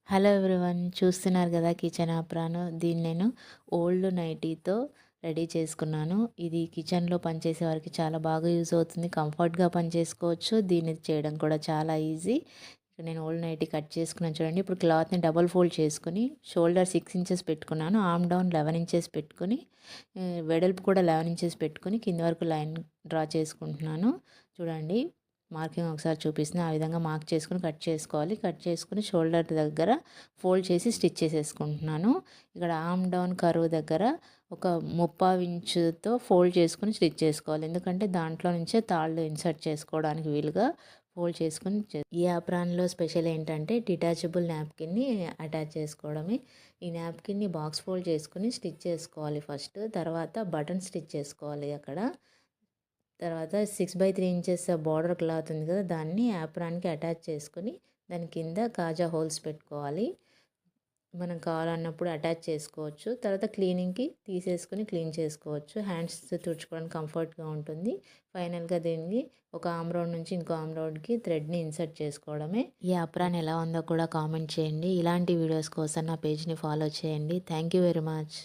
Hello everyone, చూస్తున్నారు కదా kitchen ఆప్రాను. దీన్ని నేను ఓల్డ్ నైటీతో రెడీ చేసుకున్నాను. ఇది కిచెన్లో పనిచేసే వారికి చాలా బాగా యూజ్ అవుతుంది. కంఫర్ట్గా పని చేసుకోవచ్చు. దీన్ని చేయడం కూడా చాలా ఈజీ. ఇక్కడ నేను ఓల్డ్ నైటీ కట్ చేసుకున్నాను చూడండి. ఇప్పుడు క్లాత్ని డబుల్ ఫోల్డ్ చేసుకుని షోల్డర్ 6 ఇంచెస్ పెట్టుకున్నాను. ఆర్మ్ డౌన్ 11 ఇంచెస్ పెట్టుకుని వెడల్పు కూడా 11 ఇంచెస్ పెట్టుకుని కింద వరకు లైన్ డ్రా చేసుకుంటున్నాను. చూడండి, మార్కింగ్ ఒకసారి చూపిస్తున్నా. ఆ విధంగా మార్క్ చేసుకుని కట్ చేసుకోవాలి. కట్ చేసుకుని షోల్డర్ దగ్గర ఫోల్డ్ చేసి స్టిచ్ చేసేసుకుంటున్నాను. ఇక్కడ ఆర్మ్ డౌన్ కర్వ్ దగ్గర ఒక 3/4 ఇంచుతో ఫోల్డ్ చేసుకుని స్టిచ్ చేసుకోవాలి. ఎందుకంటే దాంట్లో నుంచే తాళ్ళు ఇన్సర్ట్ చేసుకోవడానికి వీలుగా ఫోల్డ్ చేసుకుని ఈ ఆప్రాన్లో స్పెషల్ ఏంటంటే డిటాచబుల్ నాప్కిన్ని అటాచ్ చేసుకోవడమే. ఈ నాప్కిన్ని బాక్స్ ఫోల్డ్ చేసుకుని స్టిచ్ చేసుకోవాలి ఫస్ట్. తర్వాత బటన్ స్టిచ్ చేసుకోవాలి. అక్కడ తర్వాత 6/3 ఇంచెస్ బార్డర్ క్లాత్ ఉంది కదా, దాన్ని యాప్రాన్కి అటాచ్ చేసుకొని దాని కింద కాజా హోల్స్ పెట్టుకోవాలి. మనం కావాలన్నప్పుడు అటాచ్ చేసుకోవచ్చు. తర్వాత క్లీనింగ్కి తీసేసుకుని క్లీన్ చేసుకోవచ్చు. హ్యాండ్స్ తుడుచుకోవడానికి కంఫర్ట్గా ఉంటుంది. ఫైనల్గా దీన్ని ఒక ఆమ్ రౌండ్ నుంచి ఇంకో ఆమ్ రౌండ్కి థ్రెడ్ని ఇన్సర్ట్ చేసుకోవడమే. ఈ అప్రాన్ ఎలా ఉందో కూడా కామెంట్ చేయండి. ఇలాంటి వీడియోస్ కోసం నా పేజ్ని ఫాలో చేయండి. Thank you very much.